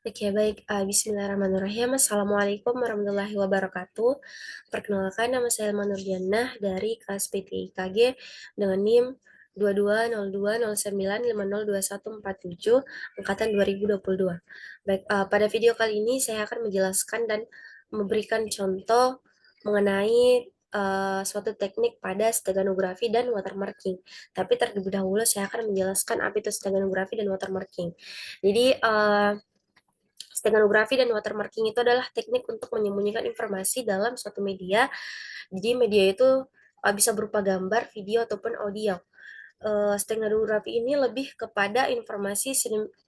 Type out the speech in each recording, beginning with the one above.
Oke, baik. Bismillahirrahmanirrahim. Assalamualaikum warahmatullahi wabarakatuh. Perkenalkan, nama saya Ilma Nurdianah dari kelas PTIKG dengan NIM 220209502147 angkatan 2022. Baik, pada video kali ini saya akan menjelaskan dan memberikan contoh mengenai suatu teknik pada steganografi dan watermarking. Tapi terlebih dahulu saya akan menjelaskan apa itu steganografi dan watermarking. Jadi, steganografi dan watermarking itu adalah teknik untuk menyembunyikan informasi dalam suatu media. Jadi media itu bisa berupa gambar, video, ataupun audio. Steganografi ini lebih kepada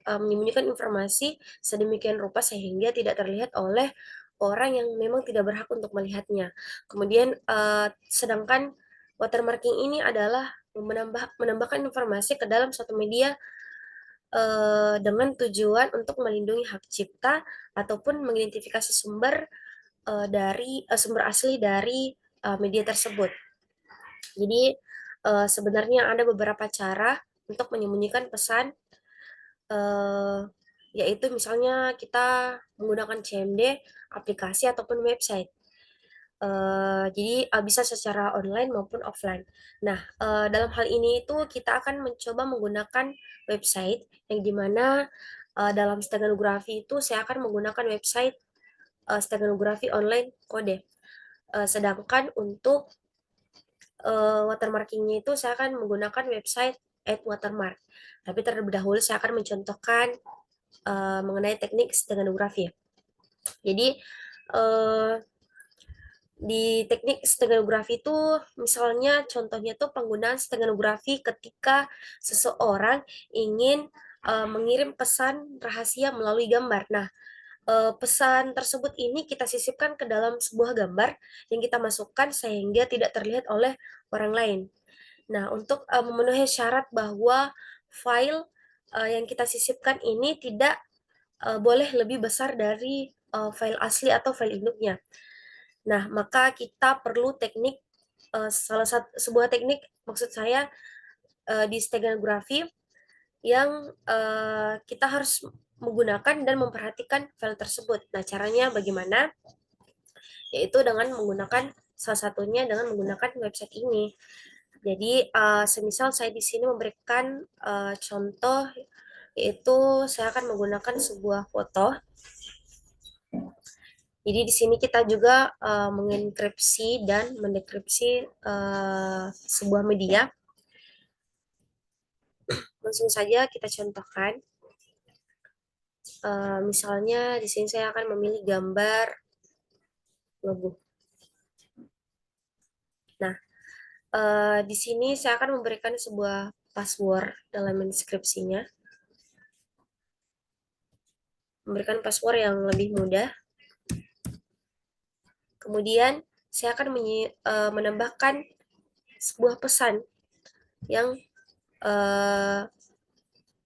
menyembunyikan informasi sedemikian rupa sehingga tidak terlihat oleh orang yang memang tidak berhak untuk melihatnya. Kemudian sedangkan watermarking ini adalah menambahkan informasi ke dalam suatu media dengan tujuan untuk melindungi hak cipta ataupun mengidentifikasi sumber asli dari media tersebut. Jadi sebenarnya ada beberapa cara untuk menyembunyikan pesan, eh, yaitu misalnya kita menggunakan CMD, aplikasi ataupun website. Jadi bisa secara online maupun offline. Nah, dalam hal ini itu kita akan mencoba menggunakan website yang dimana dalam steganografi itu saya akan menggunakan website steganografi online kode. Sedangkan untuk watermarkingnya itu saya akan menggunakan website @watermark. Tapi terlebih dahulu saya akan mencontohkan mengenai teknik steganografi. Jadi uh, di teknik steganografi itu misalnya contohnya tuh penggunaan steganografi ketika seseorang ingin mengirim pesan rahasia melalui gambar. Nah, pesan tersebut ini kita sisipkan ke dalam sebuah gambar yang kita masukkan sehingga tidak terlihat oleh orang lain. Nah, untuk memenuhi syarat bahwa file yang kita sisipkan ini tidak boleh lebih besar dari file asli atau file induknya. Nah, maka kita perlu teknik sebuah teknik maksud saya di steganografi yang kita harus menggunakan dan memperhatikan file tersebut. Nah, caranya bagaimana? Yaitu dengan menggunakan salah satunya dengan menggunakan website ini. Jadi, semisal saya di sini memberikan contoh, yaitu saya akan menggunakan sebuah foto. Jadi di sini kita juga mengenkripsi dan mendekripsi sebuah media. Langsung saja kita contohkan. Misalnya di sini saya akan memilih gambar logo. Nah, di sini saya akan memberikan sebuah password dalam deskripsinya. Memberikan password yang lebih mudah. Kemudian saya akan menambahkan sebuah pesan yang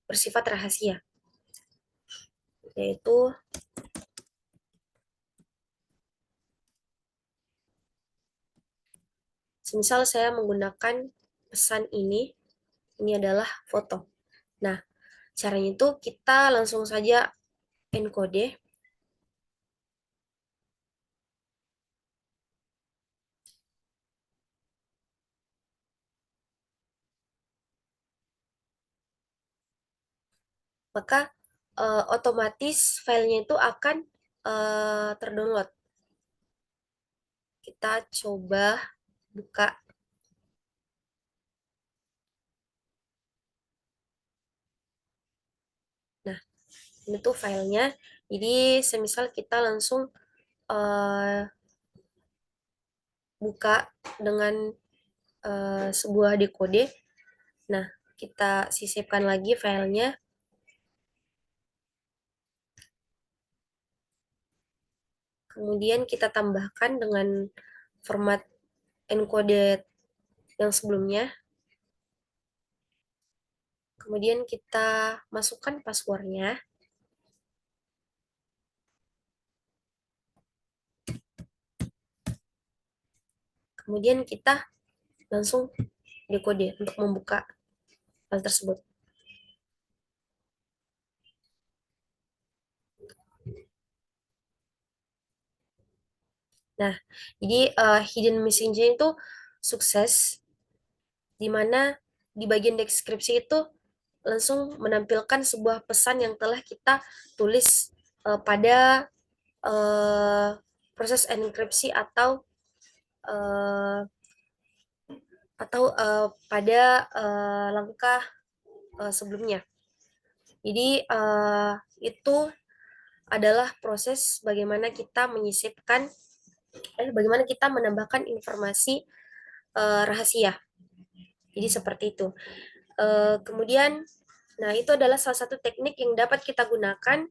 bersifat rahasia, yaitu semisal saya menggunakan pesan ini adalah foto. Nah, caranya itu kita langsung saja encode. Maka otomatis filenya itu akan terdownload. Kita coba buka. Nah, ini tuh filenya. Jadi, semisal kita langsung buka dengan sebuah dekode. Nah, kita sisipkan lagi filenya. Kemudian kita tambahkan dengan format encoded yang sebelumnya. Kemudian kita masukkan passwordnya. Kemudian kita langsung dekode untuk membuka hal tersebut. Nah, jadi hidden messaging itu sukses di mana di bagian deskripsi itu langsung menampilkan sebuah pesan yang telah kita tulis pada eh, proses enkripsi eh, atau pada langkah sebelumnya. Jadi itu adalah proses bagaimana kita menyisipkan, bagaimana kita menambahkan informasi rahasia. Jadi seperti itu. Kemudian, nah itu adalah salah satu teknik yang dapat kita gunakan,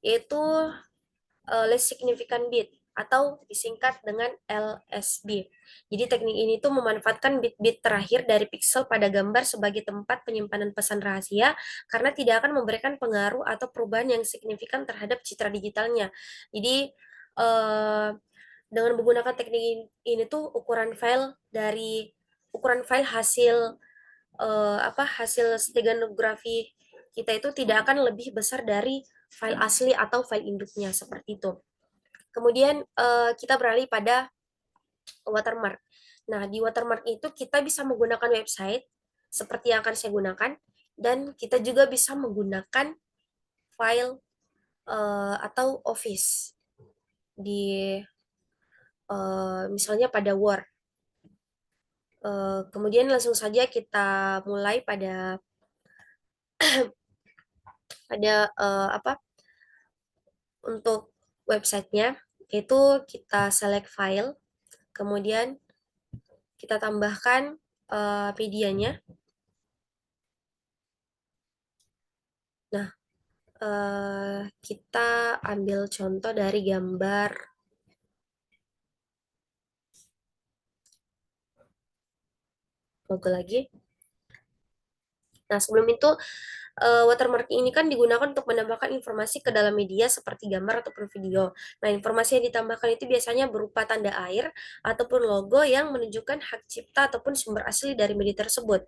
yaitu less significant bit atau disingkat dengan LSB. Jadi teknik ini tuh memanfaatkan bit-bit terakhir dari pixel pada gambar sebagai tempat penyimpanan pesan rahasia karena tidak akan memberikan pengaruh atau perubahan yang signifikan terhadap citra digitalnya. Jadi dengan menggunakan teknik ini tuh ukuran file hasil hasil steganografi kita itu tidak akan lebih besar dari file asli atau file induknya seperti itu. Kemudian kita beralih pada watermark. Nah, di watermark itu kita bisa menggunakan website seperti yang akan saya gunakan, dan kita juga bisa menggunakan file atau Office di misalnya pada Word. Kemudian langsung saja kita mulai pada untuk websitenya, itu kita select file, kemudian kita tambahkan medianya. Nah, kita ambil contoh dari gambar logo lagi. Nah, sebelum itu watermark ini kan digunakan untuk menambahkan informasi ke dalam media seperti gambar ataupun video. Nah, informasi yang ditambahkan itu biasanya berupa tanda air ataupun logo yang menunjukkan hak cipta ataupun sumber asli dari media tersebut.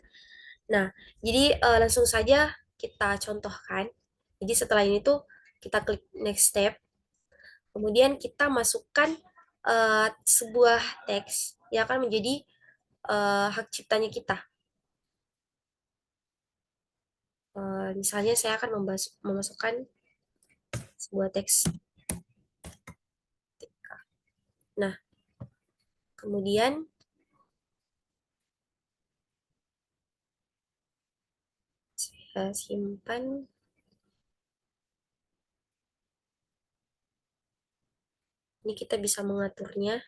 Nah, jadi langsung saja kita contohkan. Jadi setelah ini tuh kita klik next step, kemudian kita masukkan sebuah teks yang akan menjadi hak ciptanya kita. Misalnya saya akan memasukkan sebuah teks. Nah, kemudian saya simpan. Ini kita bisa mengaturnya.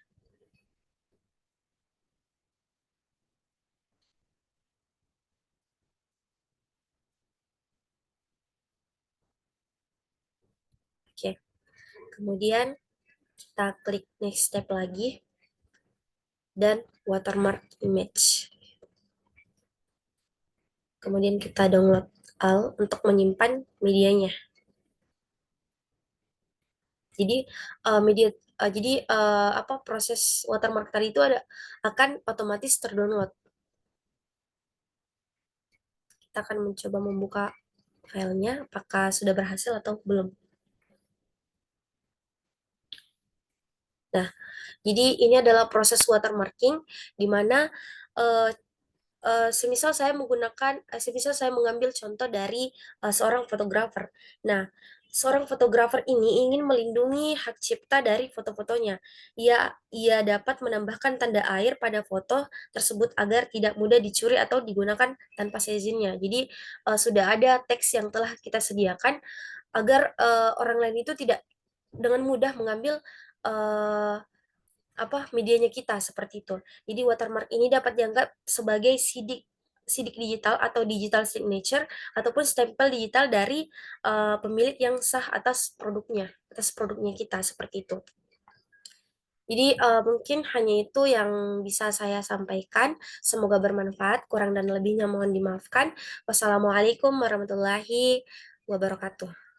Oke, kemudian kita klik next step lagi dan watermark image. Kemudian kita download al untuk menyimpan medianya. Jadi proses watermark tadi itu akan otomatis terdownload. Kita akan mencoba membuka filenya, apakah sudah berhasil atau belum. Nah, jadi ini adalah proses watermarking di mana uh, semisal saya mengambil contoh dari seorang fotografer. Nah, seorang fotografer ini ingin melindungi hak cipta dari foto-fotonya. Ia dapat menambahkan tanda air pada foto tersebut agar tidak mudah dicuri atau digunakan tanpa seizinnya. Jadi sudah ada teks yang telah kita sediakan agar orang lain itu tidak dengan mudah mengambil uh, medianya kita seperti itu. Jadi watermark ini dapat dianggap sebagai sidik sidik digital atau digital signature ataupun stempel digital dari pemilik yang sah atas produknya kita seperti itu. Jadi mungkin hanya itu yang bisa saya sampaikan. Semoga bermanfaat. Kurang dan lebihnya mohon dimaafkan. Wassalamualaikum warahmatullahi wabarakatuh.